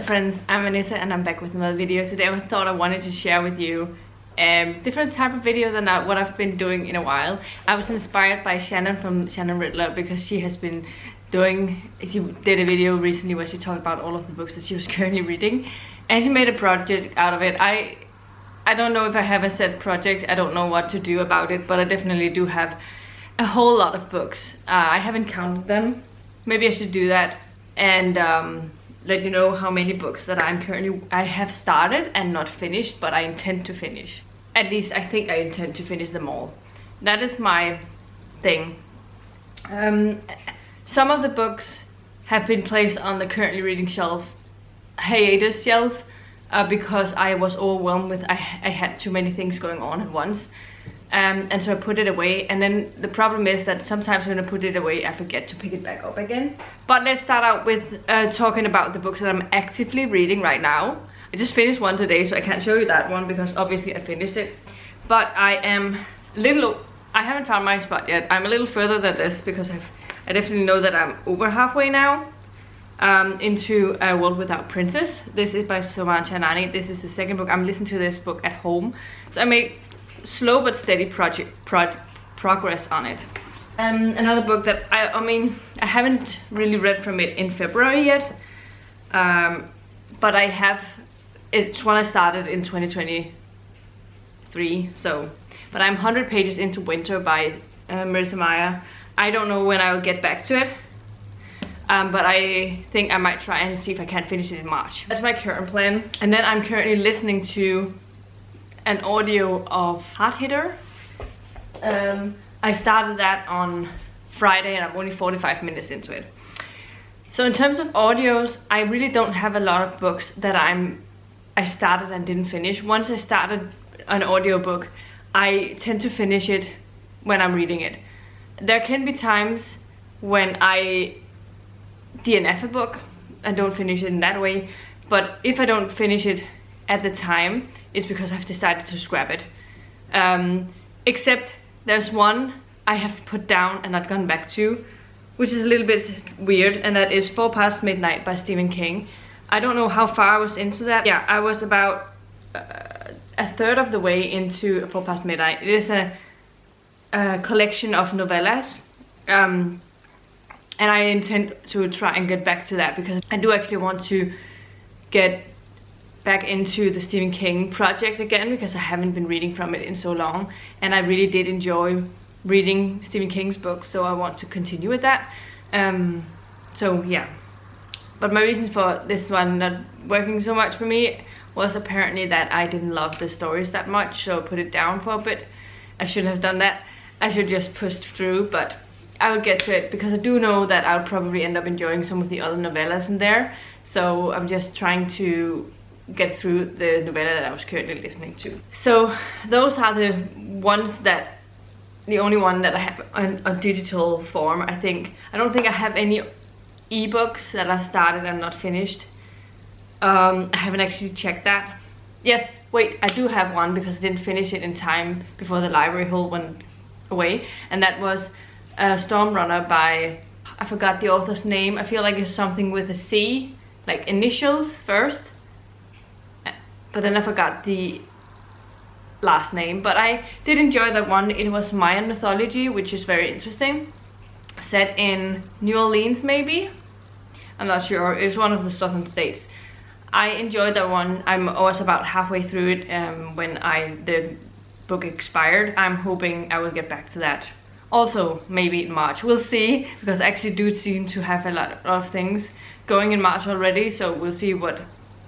friends, I'm Marissa and I'm back with another video. Today I thought I wanted to share with you different type of video than what I've been doing in a while. I was inspired by Shannon from Shannon Riddler because she did a video recently where she talked about all of the books that she was currently reading, and she made a project out of it. I don't know if I have a set project, I don't know what to do about it, but I definitely do have a whole lot of books. I haven't counted them. Maybe I should do that and let you know how many books that I have started and not finished, but I intend to finish. At least I think I intend to finish them all. That is my thing. Some of the books have been placed on the currently reading hiatus shelf, because I was overwhelmed with I had too many things going on at once. And so I put it away, and then the problem is that sometimes when I put it away I forget to pick it back up again. But let's start out with talking about the books that I'm actively reading right now. I just finished one today, so I can't show you that one because obviously I finished it. But I haven't found my spot yet. I'm a little further than this because I definitely know that I'm over halfway now into A World Without Princess. This is by Soman Chainani. This is the second book. I'm listening to this book at home, so I made slow but steady progress on it. Another book that I haven't really read from it in February yet, but I have. It's one I started in 2023. So, but I'm 100 pages into Winter by Marissa Meyer. I don't know when I'll get back to it, but I think I might try and see if I can finish it in March. That's my current plan. And then I'm currently listening to an audio of Hard Hitter. I started that on Friday and I'm only 45 minutes into it. So in terms of audios, I really don't have a lot of books that I started and didn't finish. Once I started an audiobook, I tend to finish it when I'm reading it. There can be times when I DNF a book and don't finish it in that way, but if I don't finish it at the time, it's because I've decided to scrap it. Except there's one I have put down and not gone back to, which is a little bit weird, and that is 4 Past Midnight by Stephen King. I don't know how far I was into that. Yeah, I was about a third of the way into 4 Past Midnight. It is a collection of novellas, and I intend to try and get back to that because I do actually want to get back into the Stephen King project again, because I haven't been reading from it in so long, and I really did enjoy reading Stephen King's books, so I want to continue with that. So yeah, but my reasons for this one not working so much for me was apparently that I didn't love the stories that much, so I put it down for a bit. I shouldn't have done that. I should just push through, but I will get to it because I do know that I'll probably end up enjoying some of the other novellas in there, so I'm just trying to get through the novella that I was currently listening to. So those are the only one that I have on a digital form. I don't think I have any ebooks that I started and not finished. I haven't actually checked that. Yes, wait, I do have one because I didn't finish it in time before the library hold went away, and that was Storm Runner by, I forgot the author's name. I feel like it's something with a C, like initials first, but then I forgot the last name. But I did enjoy that one. It was Mayan mythology, which is very interesting, set in New Orleans maybe, I'm not sure. It's one of the southern states. I enjoyed that one. I was about halfway through it when the book expired. I'm hoping I will get back to that also maybe in March. We'll see, because I actually do seem to have a lot of things going in March already, so we'll see what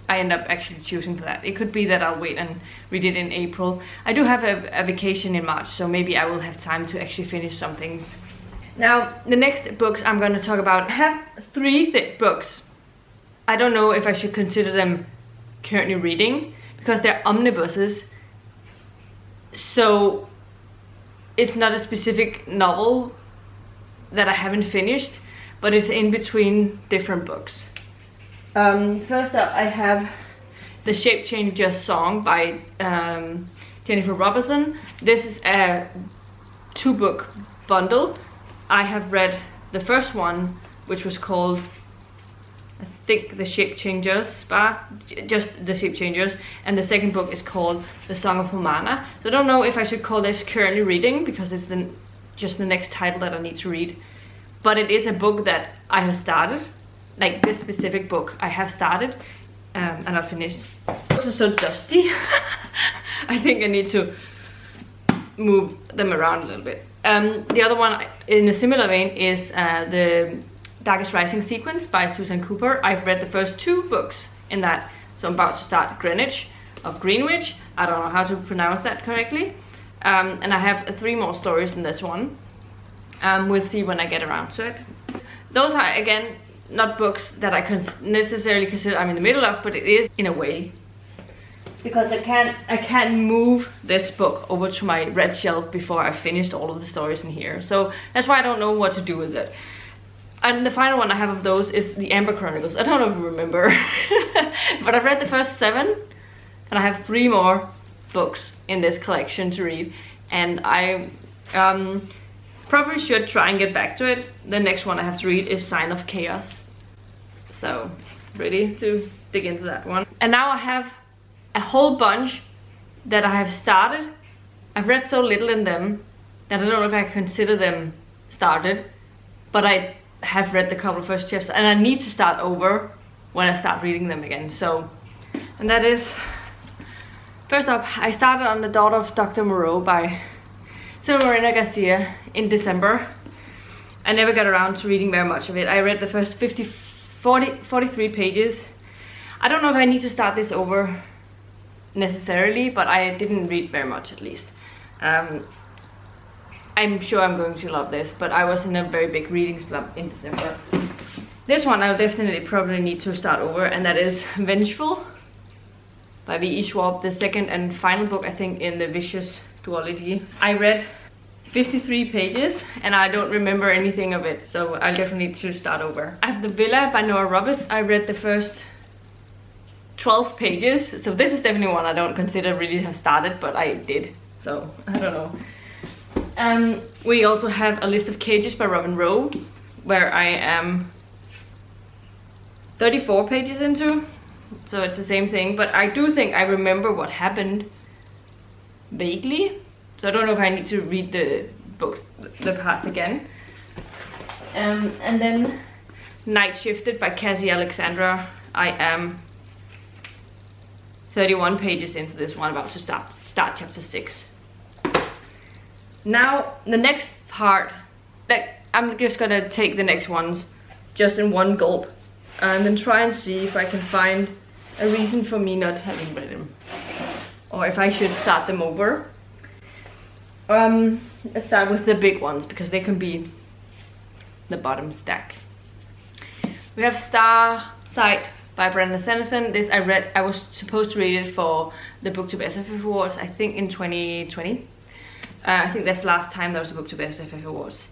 I end up actually choosing for that. It could be that I'll wait and read it in April. I do have a vacation in March, so maybe I will have time to actually finish some things. Now, the next books I'm going to talk about, I have 3 thick books. I don't know if I should consider them currently reading because they're omnibuses, so it's not a specific novel that I haven't finished, but it's in between different books. First up, I have The Shapechanger Song by Jennifer Roberson. This is a 2-book bundle. I have read the first one, which was called, I think, the Shapechangers, just the Shapechangers, and the second book is called The Song of Humana. So I don't know if I should call this currently reading, because it's just the next title that I need to read. But it is a book that I have started, like this specific book I have started, and I'll finish. Those are so dusty. I think I need to move them around a little bit. The other one in a similar vein is the Darkest Rising sequence by Susan Cooper. I've read the first 2 books in that, so I'm about to start Greenwich. I don't know how to pronounce that correctly. And I have 3 more stories in this one. We'll see when I get around to it. Those are, again, not books that I necessarily consider I'm in the middle of, but it is in a way. Because I can't move this book over to my red shelf before I've finished all of the stories in here. So that's why I don't know what to do with it. And the final one I have of those is the Amber Chronicles. I don't know if you remember. But I've read the first 7, and I have 3 more books in this collection to read. And I probably should try and get back to it. The next one I have to read is Sign of Chaos. So, ready to dig into that one. And now I have a whole bunch that I have started. I've read so little in them that I don't know if I consider them started. But I have read the couple of first chapters, and I need to start over when I start reading them again. So, and that is, first up, I started on The Daughter of Dr. Moreau by Silvia Garcia in December. I never got around to reading very much of it. I read the first 43 pages. I don't know if I need to start this over necessarily, but I didn't read very much, at least. I'm sure I'm going to love this, but I was in a very big reading slump in December. This one I'll definitely probably need to start over, and that is Vengeful by V.E. Schwab, the second and final book, I think, in the Vicious duology. I read 53 pages and I don't remember anything of it, so I'll definitely need to start over. I have The Villa by Nora Roberts. I read the first 12 pages, so this is definitely one I don't consider really have started, but I did, so I don't know. We also have A List of Cages by Robin Rowe, where I am 34 pages into, so it's the same thing, but I do think I remember what happened vaguely, so I don't know if I need to read the books, the parts again. And then Nightshifted by Cassie Alexandra. I am 31 pages into this one, about to start chapter 6. Now the next part, like, I'm just gonna take the next ones just in one gulp and then try and see if I can find a reason for me not having read them, or if I should start them over. Let's start with the big ones, because they can be the bottom stack. We have Starsight by Brandon Sanderson. This I read, I was supposed to read it for the Booktube SFF Awards, I think in 2020. I think that's the last time there was a Booktube SFF Awards.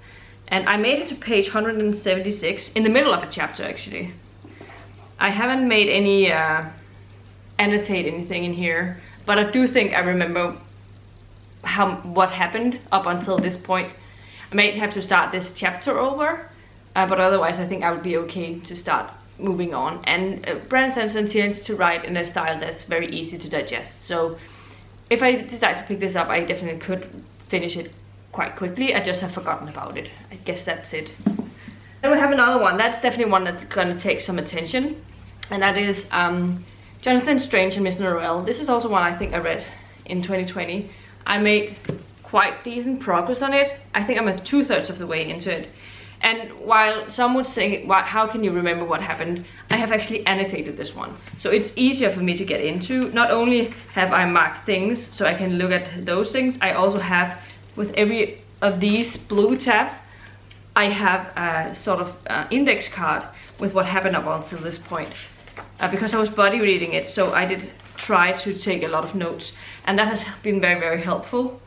And I made it to page 176, in the middle of a chapter actually. I haven't made any, annotate anything in here, but I do think I remember what happened up until this point. I might have to start this chapter over, but otherwise I think I would be okay to start moving on. And Brandon Sanderson tends to write in a style that's very easy to digest, so if I decide to pick this up, I definitely could finish it quite quickly. I just have forgotten about it. I guess that's it. Then we have another one. That's definitely one that's gonna take some attention, and that is Jonathan Strange and Miss Norrell. This is also one I think I read in 2020. I made quite decent progress on it. I think I'm at 2/3 of the way into it. And while some would say, how can you remember what happened? I have actually annotated this one. So it's easier for me to get into. Not only have I marked things so I can look at those things, I also have, with every of these blue tabs, I have a sort of index card with what happened up until this point. Because I was buddy reading it, so I did try to take a lot of notes. And that has been very, very helpful.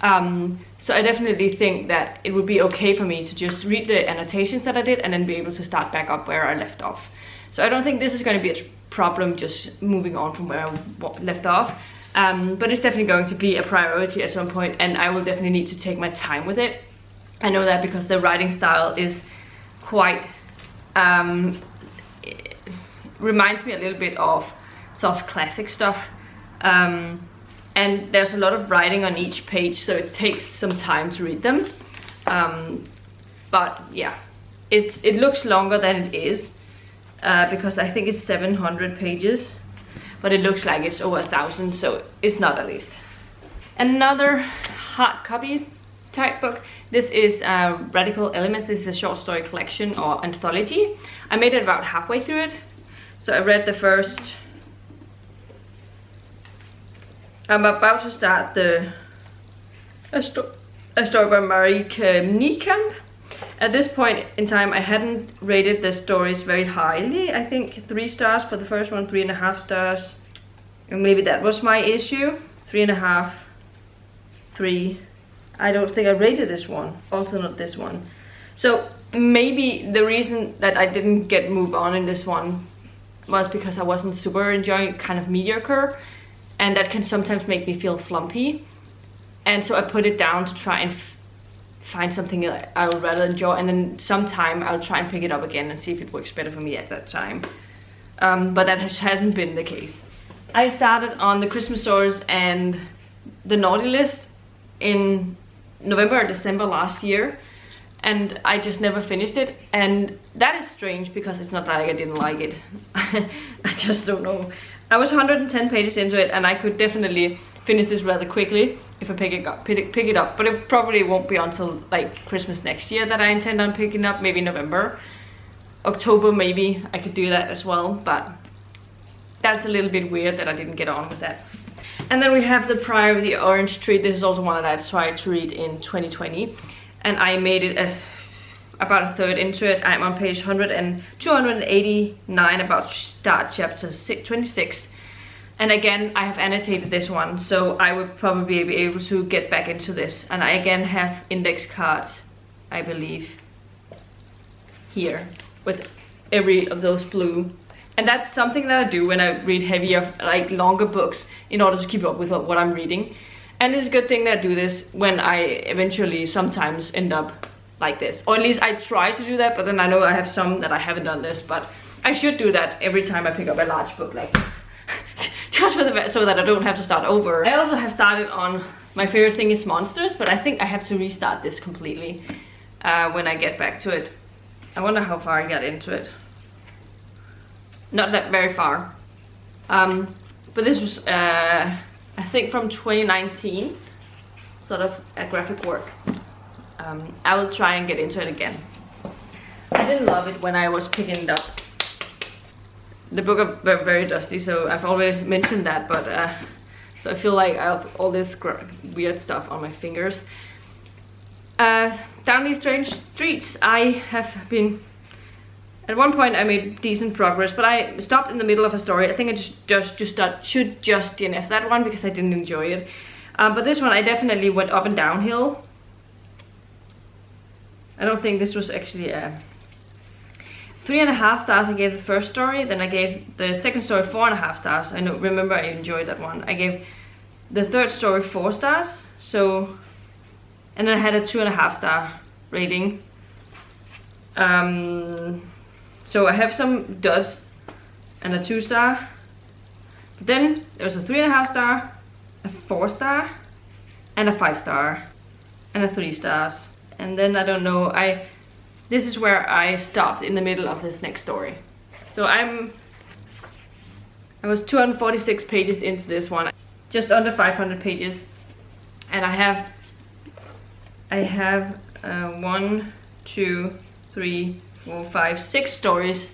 So I definitely think that it would be okay for me to just read the annotations that I did and then be able to start back up where I left off. So I don't think this is going to be a problem just moving on from where I left off. But it's definitely going to be a priority at some point, and I will definitely need to take my time with it. I know that because the writing style is quite reminds me a little bit of soft classic stuff. And there's a lot of writing on each page, so it takes some time to read them. But yeah, it looks longer than it is, because I think it's 700 pages, but it looks like it's over 1,000, so it's not at least. Another hard copy type book. This is Radical Elements. This is a short story collection or anthology. I made it about halfway through it. So I read the first. I'm about to start a story by Marissa. At this point in time, I hadn't rated the stories very highly. I think 3 stars for the first one, 3.5 stars. And maybe that was my issue. 3.5, 3. I don't think I rated this one. Also not this one. So maybe the reason that I didn't move on in this one was because I wasn't super enjoying, kind of mediocre. And that can sometimes make me feel slumpy. And so I put it down to try and find something that I would rather enjoy, and then sometime I'll try and pick it up again and see if it works better for me at that time. But that hasn't been the case. I started on the Christmasaurus and the Naughty List in November or December last year, and I just never finished it. And that is strange because it's not like I didn't like it. I just don't know. I was 110 pages into it, and I could definitely finish this rather quickly if I pick it up, but it probably won't be until like Christmas next year that I intend on picking up. Maybe November, October maybe I could do that as well, but that's a little bit weird that I didn't get on with that. And then we have the Priory, the Orange Tree. This is also one that I tried to read in 2020, and I made it about a third into it. I'm on page 289, about to start chapter 26. And again, I have annotated this one, so I would probably be able to get back into this. And I again have index cards, I believe, here with every of those blue. And that's something that I do when I read heavier, like longer books, in order to keep up with what I'm reading. And it's a good thing that I do this when I eventually sometimes end up like this. Or at least I try to do that, but then I know I have some that I haven't done this, but I should do that every time I pick up a large book like this. Just so that I don't have to start over. I also have started on my favorite thing is monsters, but I think I have to restart this completely when I get back to it. I wonder how far I got into it. Not that very far. But this was, I think, from 2019, sort of a graphic work. I will try and get into it again. I didn't love it when I was picking it up. The book are very dusty, so I've always mentioned that, but so I feel like I have all this weird stuff on my fingers. Down these strange streets, I have been... At one point I made decent progress, but I stopped in the middle of a story. I think I should just DNF that one because I didn't enjoy it. But this one I definitely went up and downhill. I don't think this was actually a... 3.5 stars I gave the first story, then I gave the second story 4.5 stars. Remember I enjoyed that one. I gave the third story 4 stars, so, and then I had a 2.5 star rating. So I have some duds and a 2 star. But then there's a 3.5 star, a 4 star, and a 5 star, and a 3 stars. And then I don't know, this is where I stopped in the middle of this next story. So I was 246 pages into this one, just under 500 pages, and I have 1, 2, 3, 4, 5, 6 stories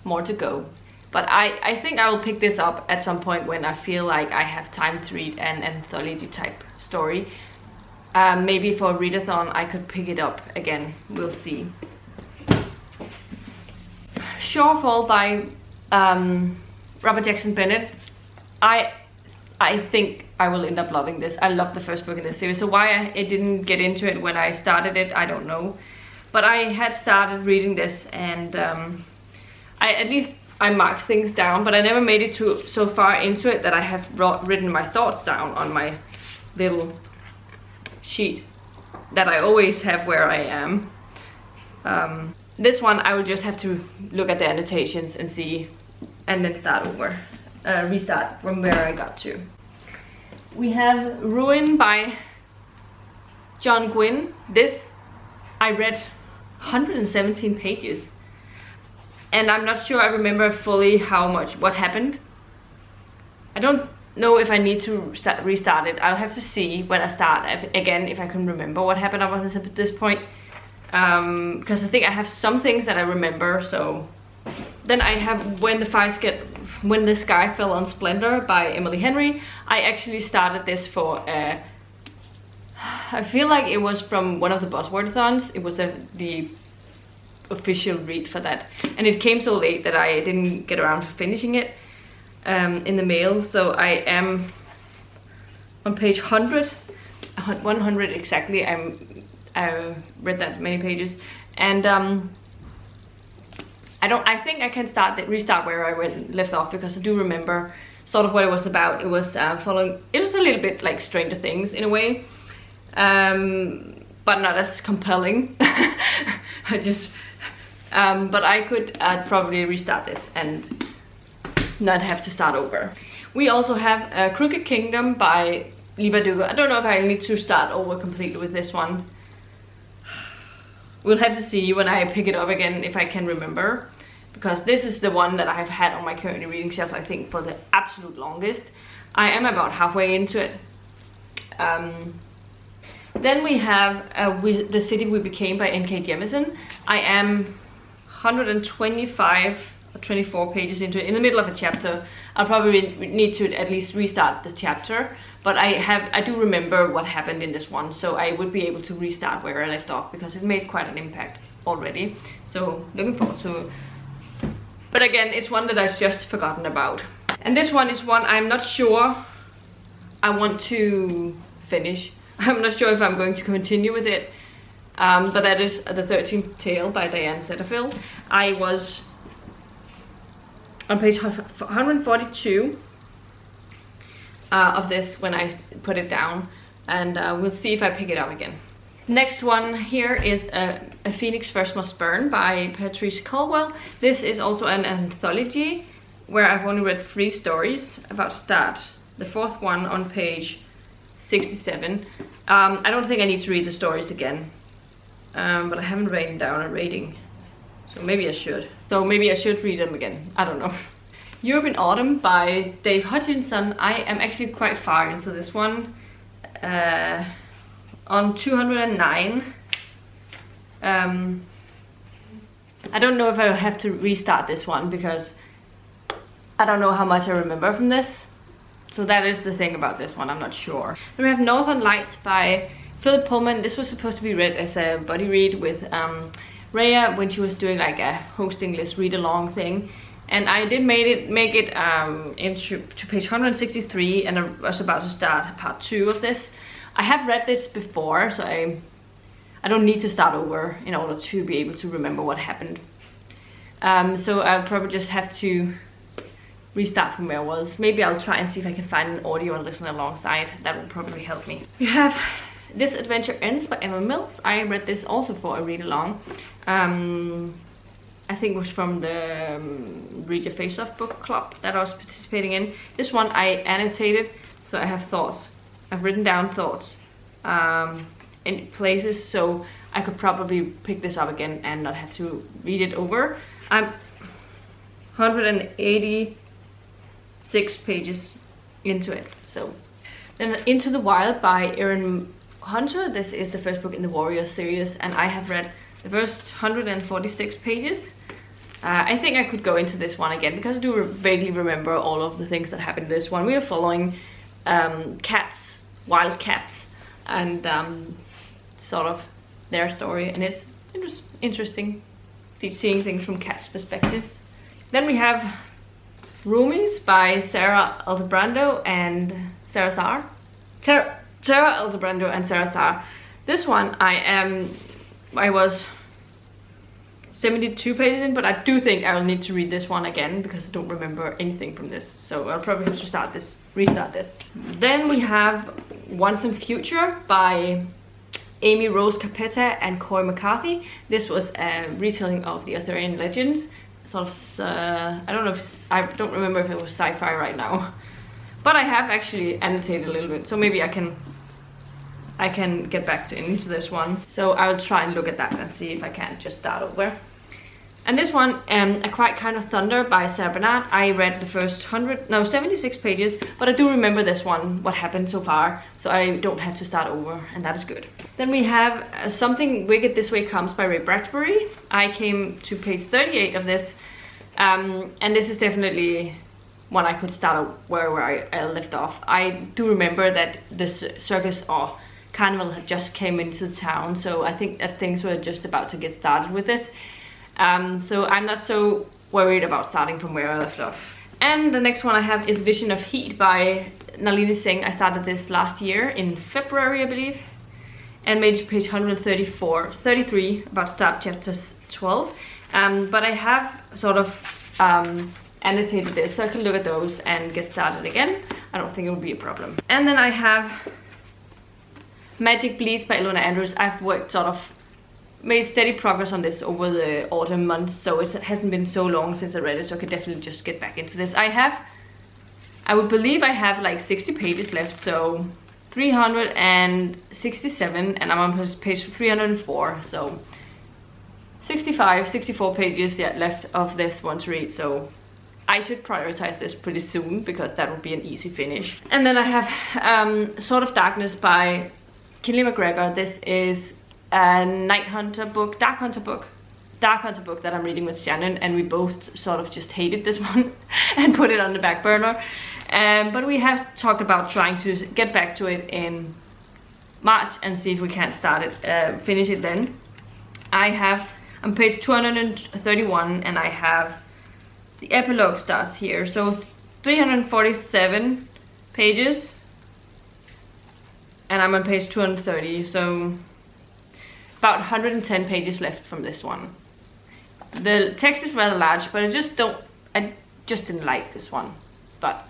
more to go. But I think I will pick this up at some point when I feel like I have time to read an anthology type story. Maybe for a readathon I could pick it up again, we'll see. Shorefall by Robert Jackson Bennett. I think I will end up loving this. I love the first book in this series, so why I didn't get into it when I started it, I don't know. But I had started reading this, and at least I marked things down, but I never made it so far into it that I have written my thoughts down on my little sheet that I always have where I am. This one I will just have to look at the annotations and see and then start over, restart from where I got to. We have Ruin by John Gwynne. This I read 117 pages, and I'm not sure I remember fully what happened. I don't know if I need to restart it. I'll have to see when I start again if I can remember what happened at this point, because I think I have some things that I remember. So then I have When the Sky Fell on Splendor by Emily Henry. I actually started this for I feel like it was from one of the Buzzwordathons. It was the official read for that, and it came so late that I didn't get around to finishing it in the mail. So I am on page 100 exactly. I read that many pages, and I think I can restart where I left off, because I do remember sort of what it was about. It was it was a little bit like Stranger Things in a way, but not as compelling. But I'd probably restart this and not have to start over. We also have Crooked Kingdom by Liba Dugo. I don't know if I need to start over completely with this one. We'll have to see when I pick it up again if I can remember, because this is the one that I've had on my currently reading shelf, I think, for the absolute longest. I am about halfway into it. Then we have The City We Became by N.K. Jemisin. I am 125 or 24 pages into it, in the middle of a chapter. I'll probably need to at least restart this chapter, but I do remember what happened in this one, so I would be able to restart where I left off, because it made quite an impact already. So looking forward to. But again, it's one that I've just forgotten about. And this one is one I'm not sure I want to finish. I'm not sure if I'm going to continue with it. But that is The 13th Tale by Diane Setterfield. I was on page 142 of this when I put it down, and we'll see if I pick it up again. Next one here is A Phoenix First Must Burn by Patrice Caldwell. This is also an anthology where I've only read 3 stories, about to start the 4th one on page 67. I don't think I need to read the stories again, but I haven't written down a rating, so maybe I should. So maybe I should read them again, I don't know. European Autumn by Dave Hutchinson. I am actually quite far into this one, on 209. I don't know if I will have to restart this one, because I don't know how much I remember from this. So that is the thing about this one, I'm not sure. Then we have Northern Lights by Philip Pullman. This was supposed to be read as a buddy read with Rhea when she was doing like a hosting list read along thing. And I did make it into page 163, and I was about to start part 2 of this. I have read this before, so I don't need to start over in order to be able to remember what happened. So I'll probably just have to restart from where I was. Maybe I'll try and see if I can find an audio and listen alongside. That will probably help me. We have This Adventure Ends by Emma Mills. I read this also for a read along. I think it was from the Read Your Face Off book club that I was participating in. This one I annotated, so I have thoughts. I've written down thoughts in places, so I could probably pick this up again and not have to read it over. I'm 186 pages into it. So then Into the Wild by Erin Hunter. This is the first book in the Warrior series, and I have read the first 146 pages. I think I could go into this one again, because I do vaguely remember all of the things that happened in this one. We are following cats, wild cats, and sort of their story, and it's interesting seeing things from cats' perspectives. Then we have Roomies by Sarah Aldebrando and Sarah Saar. Sarah Aldebrando and Sarah Saar. This one I was 72 pages in, but I do think I will need to read this one again, because I don't remember anything from this. So I'll probably have to restart this. Then we have Once and Future by Amy Rose Capetta and Coy McCarthy. This was a retelling of the Arthurian legends sort of, I don't know if it's, I don't remember if it was sci-fi right now. But I have actually annotated a little bit, so maybe I can get back into this one. So I'll try and look at that and see if I can just start over. And this one, A Quiet Kind of Thunder by Sarina. I read the first 76 pages, but I do remember this one, what happened so far, so I don't have to start over, and that is good. Then we have Something Wicked This Way Comes by Ray Bradbury. I came to page 38 of this, and this is definitely one I could start where I left off. I do remember that the circus or carnival had just came into town, so I think that things were just about to get started with this. So I'm not so worried about starting from where I left off. And the next one I have is Vision of Heat by Nalini Singh. I started this last year in February, I believe, and made it to page 33, about to start chapter 12. But I have sort of annotated this, so I can look at those and get started again. I don't think it will be a problem. And then I have Magic Bleeds by Ilona Andrews. I've worked sort of made steady progress on this over the autumn months, so it hasn't been so long since I read it, so I could definitely just get back into this. I would believe I have like 60 pages left, so 367, and I'm on page 304, so 64 pages yet left of this one to read, so I should prioritize this pretty soon because that would be an easy finish. And then I have Sword of Darkness by Kinley McGregor. This is a Dark Hunter book that I'm reading with Shannon, and we both sort of just hated this one and put it on the back burner. But we have talked about trying to get back to it in March and see if we can't start it, finish it then. I have on page 231, and I have the epilogue starts here, so 347 pages, and I'm on page 230, so about 110 pages left from this one. The text is rather large, but I just didn't like this one. But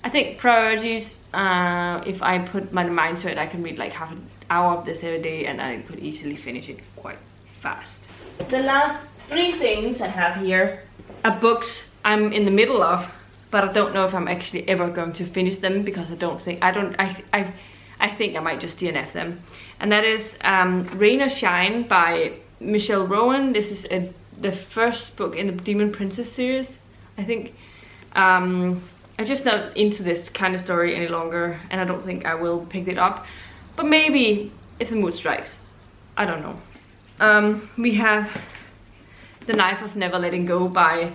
I think priorities, if I put my mind to it, I can read like half an hour of this every day, and I could easily finish it quite fast. The last three things I have here are books I'm in the middle of, but I don't know if I'm actually ever going to finish them, because I think I might just DNF them. And that is Rain or Shine by Michelle Rowan. This is the first book in the Demon Princess series, I think. I'm just not into this kind of story any longer, and I don't think I will pick it up. But maybe if the mood strikes. I don't know. We have The Knife of Never Letting Go by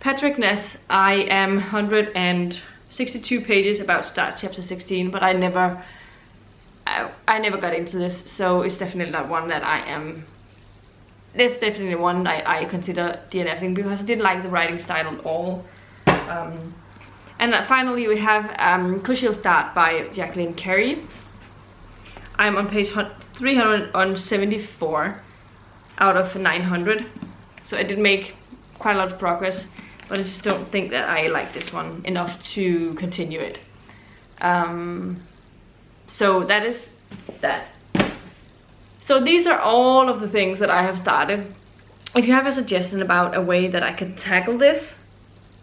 Patrick Ness. I am 162 pages about to start chapter 16, but I never got into this, so it's definitely not one that I am. This definitely one I consider DNFing because I didn't like the writing style at all. And finally we have Cushion Start by Jacqueline Carey. I'm on page 374 out of 900, so I did make quite a lot of progress, but I just don't think that I like this one enough to continue it. So that is that. So these are all of the things that I have started. If you have a suggestion about a way that I could tackle this,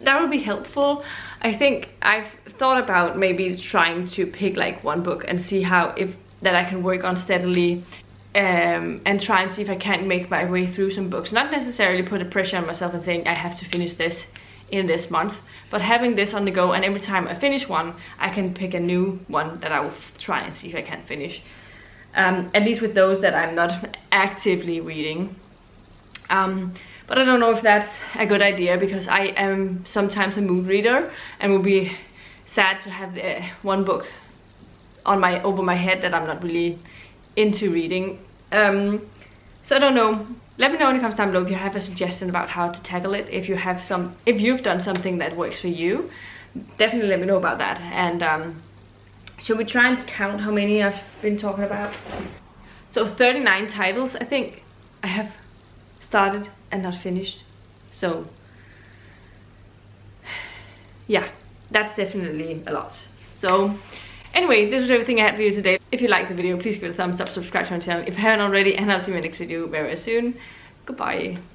that would be helpful. I think I've thought about maybe trying to pick like one book and see how that I can work on steadily, and try and see if I can't make my way through some books. Not necessarily put a pressure on myself and saying I have to finish this in this month, but having this on the go, and every time I finish one I can pick a new one that I will try and see if I can finish, at least with those that I'm not actively reading. But I don't know if that's a good idea, because I am sometimes a mood reader and will be sad to have one book over my head that I'm not really into reading. So I don't know. Let me know in the comments down below if you have a suggestion about how to tackle it. If you've done something that works for you, definitely let me know about that. And should we try and count how many I've been talking about? So 39 titles I think I have started and not finished. So yeah, that's definitely a lot. So anyway, this was everything I had for you today. If you liked the video, please give it a thumbs up, subscribe to my channel if you haven't already, and I'll see you in my next video very soon. Goodbye.